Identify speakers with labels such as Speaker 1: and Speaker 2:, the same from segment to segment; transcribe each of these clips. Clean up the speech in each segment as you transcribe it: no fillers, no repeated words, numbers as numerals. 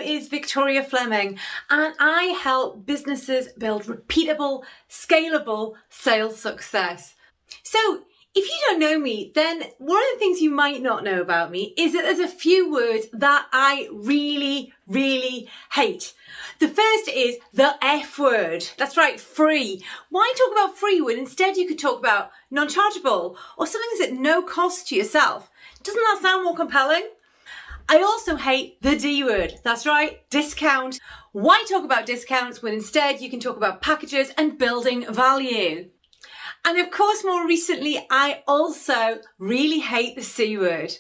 Speaker 1: is Victoria Fleming, and I help businesses build repeatable, scalable sales success. So if you don't know me, then one of the things you might not know about me is that there's a few words that I really, really hate. The first is the F word. That's right, free. Why talk about free when instead you could talk about non-chargeable or something that's at no cost to yourself? Doesn't that sound more compelling? I also hate the D word. That's right, discount. Why talk about discounts when instead you can talk about packages and building value? And of course, more recently, I also really hate the C word.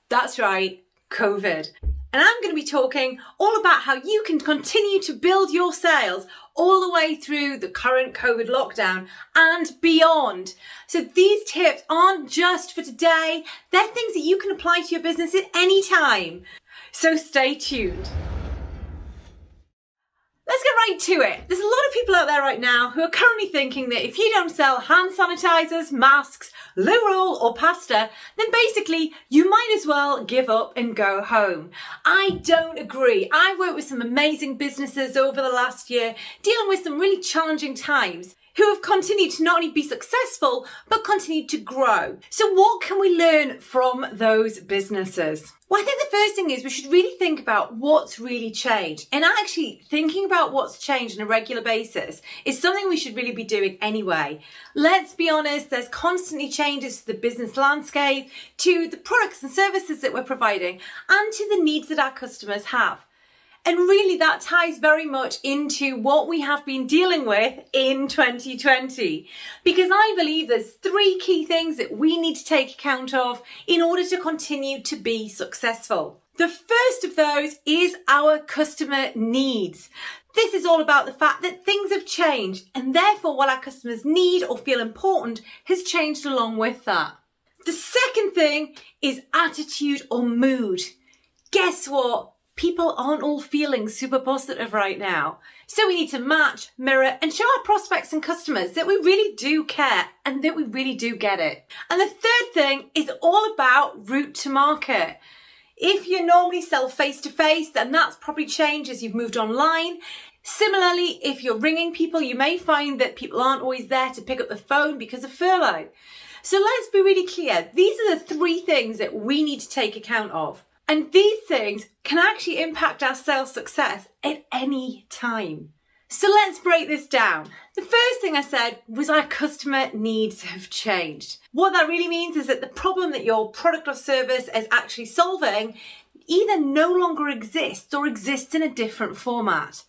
Speaker 1: That's right, COVID. And I'm going to be talking all about how you can continue to build your sales all the way through the current COVID lockdown and beyond. So these tips aren't just for today. They're things that you can apply to your business at any time. So stay tuned. Let's get right to it. There's a lot of people out there right now who are currently thinking that if you don't sell hand sanitizers, masks, loo roll or pasta, then basically you might as well give up and go home. I don't agree. I've worked with some amazing businesses over the last year, dealing with some really challenging times, who have continued to not only be successful, but continued to grow. So what can we learn from those businesses? Well, I think the first thing is we should really think about what's really changed. And actually thinking about what's changed on a regular basis is something we should really be doing anyway. Let's be honest, there's constantly changes to the business landscape, to the products and services that we're providing, and to the needs that our customers have. And really that ties very much into what we have been dealing with in 2020. Because I believe there's three key things that we need to take account of in order to continue to be successful. The first of those is our customer needs. This is all about the fact that things have changed, and therefore what our customers need or feel important has changed along with that. The second thing is attitude or mood. Guess what? People aren't all feeling super positive right now. So we need to match, mirror, and show our prospects and customers that we really do care and that we really do get it. And the third thing is all about route to market. If you normally sell face-to-face, then that's probably changed as you've moved online. Similarly, if you're ringing people, you may find that people aren't always there to pick up the phone because of furlough. So let's be really clear. These are the three things that we need to take account of. And these things can actually impact our sales success at any time. So let's break this down. The first thing I said was our customer needs have changed. What that really means is that the problem that your product or service is actually solving either no longer exists or exists in a different format.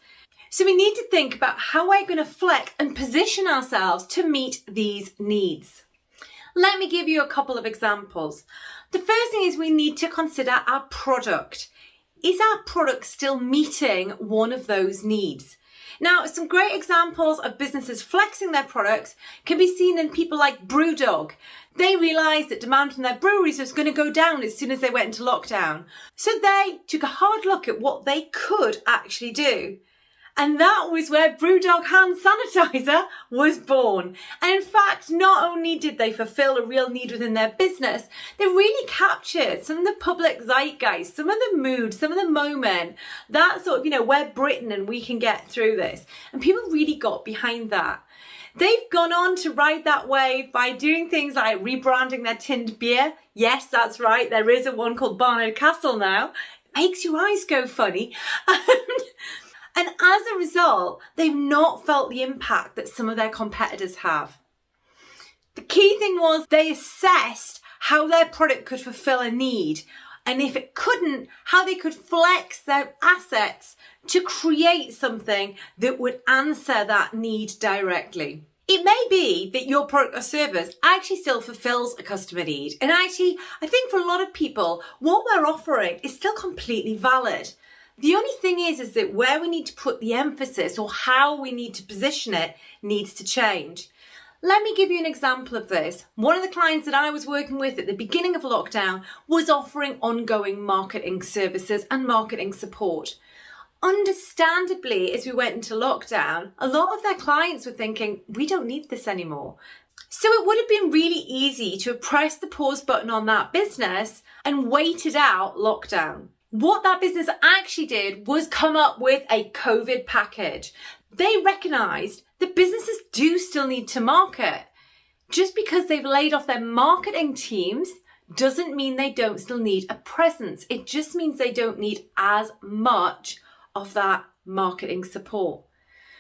Speaker 1: So we need to think about how we're going to flex and position ourselves to meet these needs. Let me give you a couple of examples. The first thing is we need to consider our product. Is our product still meeting one of those needs? Now, some great examples of businesses flexing their products can be seen in people like BrewDog. They realised that demand from their breweries was going to go down as soon as they went into lockdown. So they took a hard look at what they could actually do. And that was where BrewDog hand sanitizer was born. And in fact, not only did they fulfill a real need within their business, they really captured some of the public zeitgeist, some of the mood, some of the moment, that sort of, we're Britain and we can get through this. And people really got behind that. They've gone on to ride that wave by doing things like rebranding their tinned beer. Yes, that's right. There is a one called Barnard Castle now. It makes your eyes go funny. And as a result, they've not felt the impact that some of their competitors have. The key thing was they assessed how their product could fulfill a need, and if it couldn't, how they could flex their assets to create something that would answer that need directly. It may be that your product or service actually still fulfills a customer need. And actually, I think for a lot of people, what we're offering is still completely valid. The only thing is that where we need to put the emphasis or how we need to position it needs to change. Let me give you an example of this. One of the clients that I was working with at the beginning of lockdown was offering ongoing marketing services and marketing support. Understandably, as we went into lockdown, a lot of their clients were thinking, we don't need this anymore. So it would have been really easy to have pressed the pause button on that business and waited out lockdown. What that business actually did was come up with a COVID package. They recognised that businesses do still need to market. Just because they've laid off their marketing teams doesn't mean they don't still need a presence. It just means they don't need as much of that marketing support.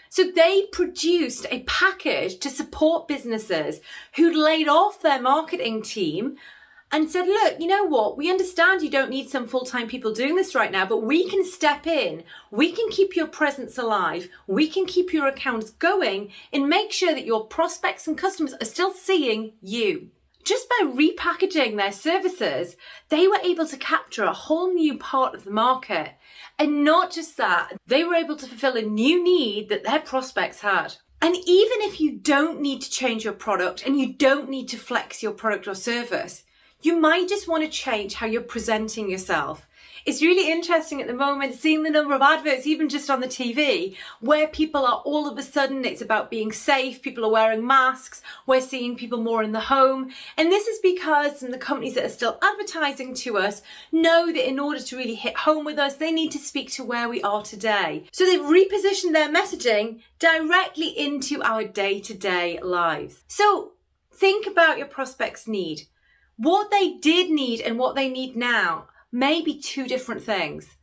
Speaker 1: So they produced a package to support businesses who'd laid off their marketing team and said, look, you know what? We understand you don't need some full-time people doing this right now, but we can step in. We can keep your presence alive. We can keep your accounts going and make sure that your prospects and customers are still seeing you. Just by repackaging their services, they were able to capture a whole new part of the market. And not just that, they were able to fulfill a new need that their prospects had. And even if you don't need to change your product and you don't need to flex your product or service, you might just want to change how you're presenting yourself. It's really interesting at the moment seeing the number of adverts, even just on the TV, where people are all of a sudden, it's about being safe, people are wearing masks, we're seeing people more in the home. And this is because some of the companies that are still advertising to us know that in order to really hit home with us, they need to speak to where we are today. So they've repositioned their messaging directly into our day-to-day lives. So think about your prospects' need. What they did need and what they need now may be two different things.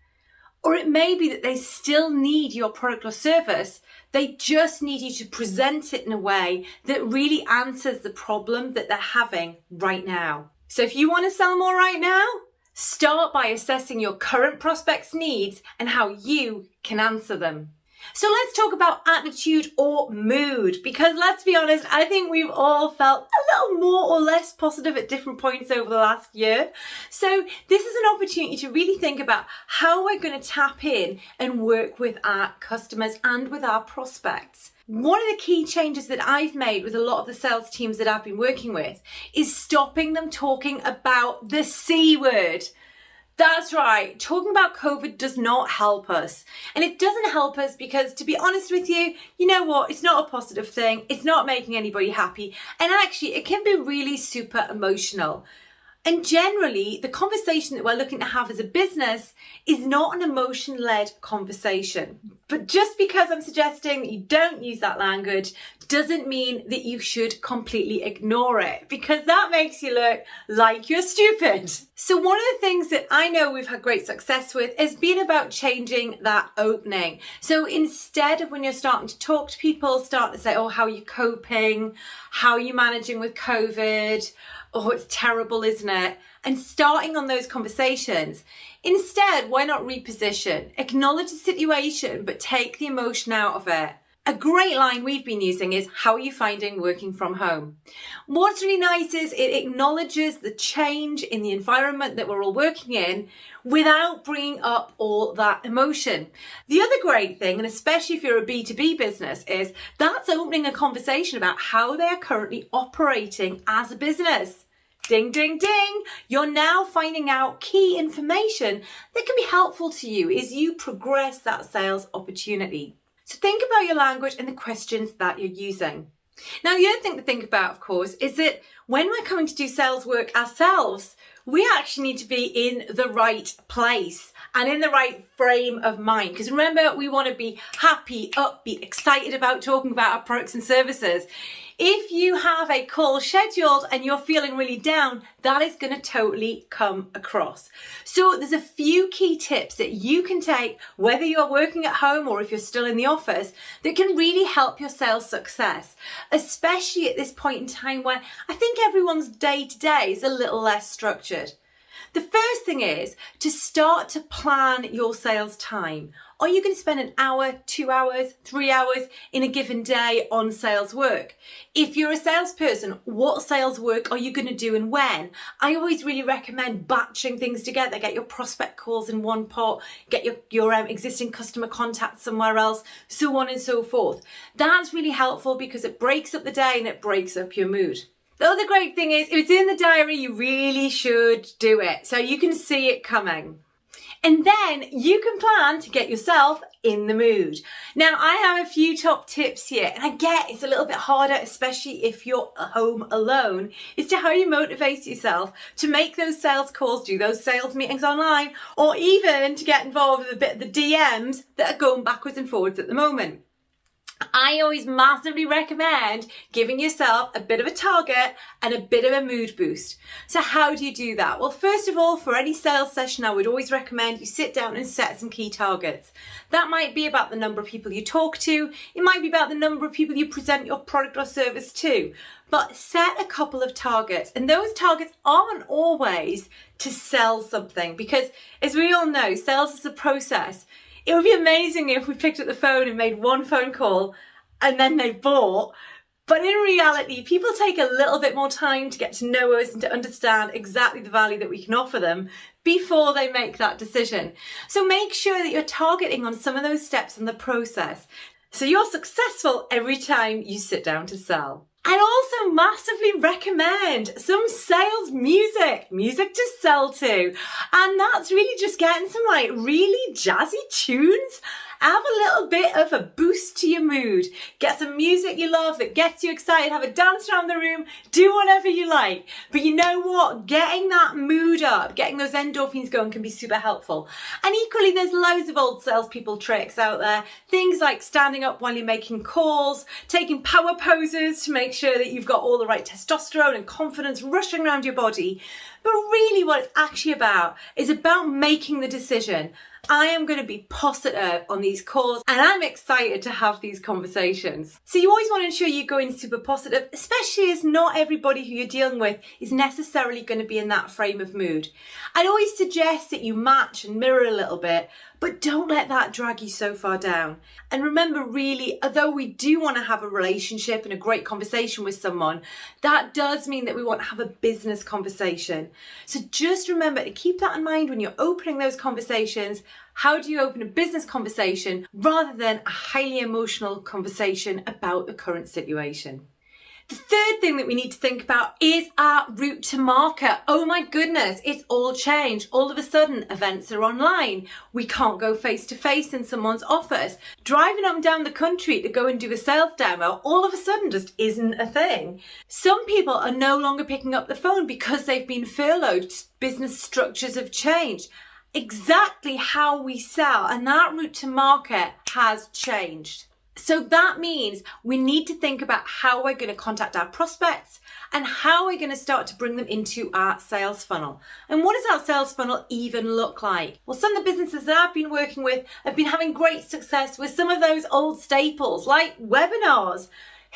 Speaker 1: Or it may be that they still need your product or service. They just need you to present it in a way that really answers the problem that they're having right now. So if you want to sell more right now, start by assessing your current prospects' needs and how you can answer them. So let's talk about attitude or mood, because let's be honest, I think we've all felt a little more or less positive at different points over the last year. So this is an opportunity to really think about how we're going to tap in and work with our customers and with our prospects. One of the key changes that I've made with a lot of the sales teams that I've been working with is stopping them talking about the C word. That's right, talking about COVID does not help us. And it doesn't help us because, to be honest with you, you know what? It's not a positive thing. It's not making anybody happy. And actually, it can be really super emotional. And generally, the conversation that we're looking to have as a business is not an emotion-led conversation. But just because I'm suggesting that you don't use that language doesn't mean that you should completely ignore it, because that makes you look like you're stupid. So one of the things that I know we've had great success with has been about changing that opening. So instead of when you're starting to talk to people, start to say, oh, how are you coping? How are you managing with COVID? Oh, it's terrible, isn't it? And starting on those conversations. Instead, why not reposition? Acknowledge the situation, but take the emotion out of it. A great line we've been using is, how are you finding working from home? What's really nice is it acknowledges the change in the environment that we're all working in without bringing up all that emotion. The other great thing, and especially if you're a B2B business, is that's opening a conversation about how they are currently operating as a business. Ding, ding, ding. You're now finding out key information that can be helpful to you as you progress that sales opportunity. So think about your language and the questions that you're using. Now, the other thing to think about, of course, is that when we're coming to do sales work ourselves, we actually need to be in the right place and in the right frame of mind. Because remember, we want to be happy, upbeat, excited about talking about our products and services. If you have a call scheduled and you're feeling really down, that is going to totally come across. So there's a few key tips that you can take, whether you're working at home or if you're still in the office, that can really help your sales success, especially at this point in time where I think everyone's day-to-day is a little less structured. The first thing is to start to plan your sales time. Are you going to spend an hour, 2 hours, 3 hours in a given day on sales work? If you're a salesperson, what sales work are you going to do and when? I always really recommend batching things together. Get your prospect calls in one pot, get your existing customer contacts somewhere else, so on and so forth. That's really helpful because it breaks up the day and it breaks up your mood. The other great thing is, if it's in the diary, you really should do it so you can see it coming. And then you can plan to get yourself in the mood. Now, I have a few top tips here, and I get it's a little bit harder, especially if you're home alone, as to how you motivate yourself to make those sales calls, do those sales meetings online, or even to get involved with a bit of the DMs that are going backwards and forwards at the moment. I always massively recommend giving yourself a bit of a target and a bit of a mood boost. So how do you do that? Well, first of all, for any sales session, I would always recommend you sit down and set some key targets. That might be about the number of people you talk to. It might be about the number of people you present your product or service to. But set a couple of targets, and those targets aren't always to sell something, because as we all know, sales is a process. It would be amazing if we picked up the phone and made one phone call and then they bought. But in reality, people take a little bit more time to get to know us and to understand exactly the value that we can offer them before they make that decision. So make sure that you're targeting on some of those steps in the process, so you're successful every time you sit down to sell. I'd also massively recommend some sales music to sell to. And that's really just getting some like really jazzy tunes. Have a little bit of a boost to your mood. Get some music you love that gets you excited. Have a dance around the room. Do whatever you like. But you know what? Getting that mood up, getting those endorphins going can be super helpful. And equally, there's loads of old salespeople tricks out there. Things like standing up while you're making calls, taking power poses to make sure that you've got all the right testosterone and confidence rushing around your body. But really what it's actually about is about making the decision. I am going to be positive on these calls, and I'm excited to have these conversations. So you always want to ensure you go in super positive, especially as not everybody who you're dealing with is necessarily going to be in that frame of mood. I'd always suggest that you match and mirror a little bit, but don't let that drag you so far down. And remember, really, although we do want to have a relationship and a great conversation with someone, that does mean that we want to have a business conversation. So just remember to keep that in mind when you're opening those conversations. How do you open a business conversation rather than a highly emotional conversation about the current situation? The third thing that we need to think about is our route to market. Oh my goodness, it's all changed. All of a sudden, events are online. We can't go face to face in someone's office. Driving up and down the country to go and do a sales demo all of a sudden just isn't a thing. Some people are no longer picking up the phone because they've been furloughed. Business structures have changed. Exactly how we sell and that route to market has changed. So that means we need to think about how we're going to contact our prospects and how we're going to start to bring them into our sales funnel. And what does that sales funnel even look like? Well, some of the businesses that I've been working with have been having great success with some of those old staples like webinars.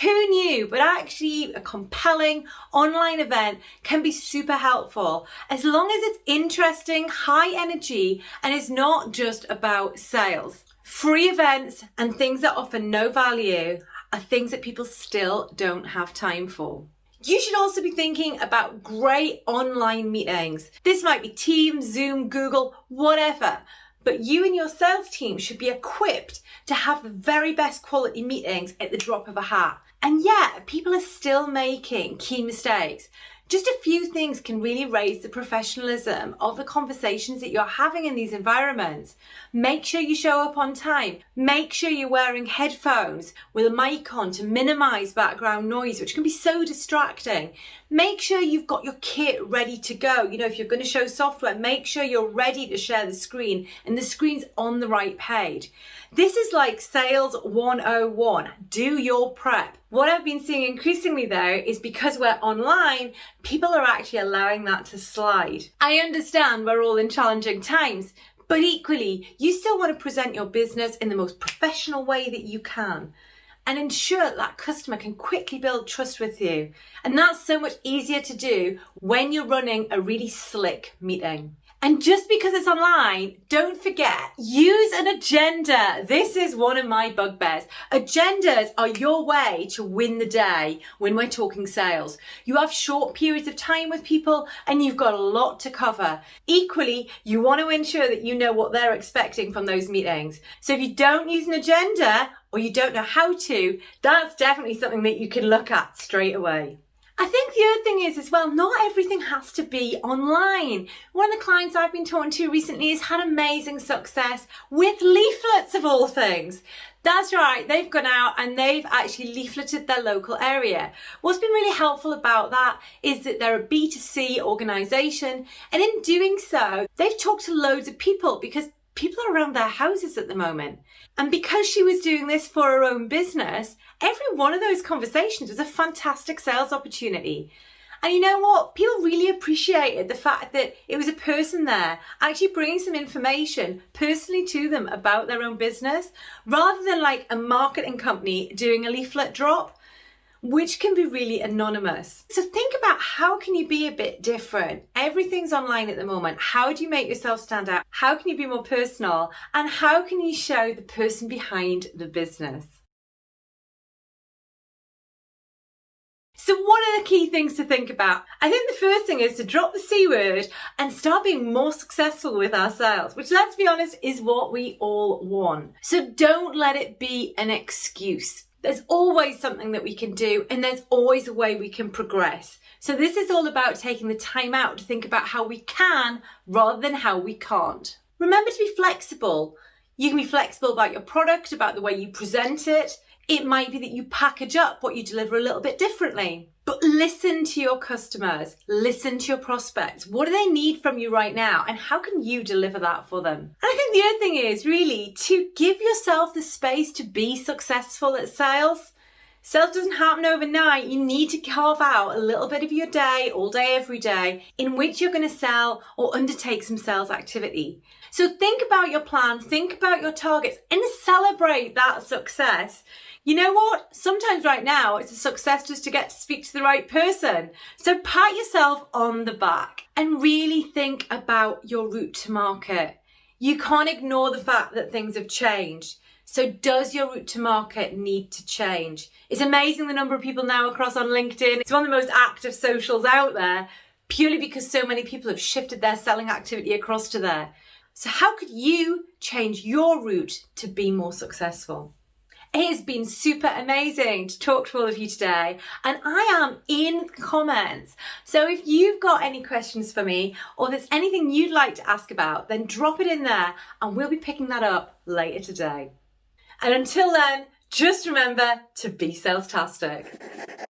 Speaker 1: Who knew? But actually a compelling online event can be super helpful as long as it's interesting, high energy, and is not just about sales. Free events and things that offer no value are things that people still don't have time for. You should also be thinking about great online meetings. This might be Teams, Zoom, Google, whatever. But you and your sales team should be equipped to have the very best quality meetings at the drop of a hat. And yet, people are still making key mistakes. Just a few things can really raise the professionalism of the conversations that you're having in these environments. Make sure you show up on time. Make sure you're wearing headphones with a mic on to minimize background noise, which can be so distracting. Make sure you've got your kit ready to go. You know, if you're going to show software, make sure you're ready to share the screen and the screen's on the right page. This is like sales 101. Do your prep. What I've been seeing increasingly though is because we're online, people are actually allowing that to slide. I understand we're all in challenging times, but equally, you still want to present your business in the most professional way that you can and ensure that customer can quickly build trust with you. And that's so much easier to do when you're running a really slick meeting. And just because it's online, don't forget, use an agenda. This is one of my bugbears. Agendas are your way to win the day when we're talking sales. You have short periods of time with people and you've got a lot to cover. Equally, you want to ensure that you know what they're expecting from those meetings. So if you don't use an agenda or you don't know how to, that's definitely something that you can look at straight away. I think the other thing is as well, not everything has to be online. One of the clients I've been talking to recently has had amazing success with leaflets of all things. That's right, they've gone out and they've actually leafleted their local area. What's been really helpful about that is that they're a B2C organisation, and in doing so, they've talked to loads of people because people are around their houses at the moment. And because she was doing this for her own business, every one of those conversations was a fantastic sales opportunity. And you know what? People really appreciated the fact that it was a person there actually bringing some information personally to them about their own business, rather than like a marketing company doing a leaflet drop, which can be really anonymous. So think about, how can you be a bit different? Everything's online at the moment. How do you make yourself stand out? How can you be more personal? And how can you show the person behind the business? So what are the key things to think about? I think the first thing is to drop the C word and start being more successful with our sales, which, let's be honest, is what we all want. So don't let it be an excuse. There's always something that we can do, and there's always a way we can progress. So this is all about taking the time out to think about how we can rather than how we can't. Remember to be flexible. You can be flexible about your product, about the way you present it. It might be that you package up what you deliver a little bit differently. But listen to your customers, listen to your prospects. What do they need from you right now? And how can you deliver that for them? And I think the other thing is really to give yourself the space to be successful at sales. Sales doesn't happen overnight. You need to carve out a little bit of your day, all day, every day, in which you're going to sell or undertake some sales activity. So think about your plan, think about your targets, and celebrate that success. You know what? Sometimes right now it's a success just to get to speak to the right person. So pat yourself on the back and really think about your route to market. You can't ignore the fact that things have changed. So does your route to market need to change? It's amazing the number of people now across on LinkedIn. It's one of the most active socials out there, purely because so many people have shifted their selling activity across to there. So how could you change your route to be more successful? It has been super amazing to talk to all of you today, and I am in comments. So if you've got any questions for me, or there's anything you'd like to ask about, then drop it in there and we'll be picking that up later today. And until then, just remember to be salestastic.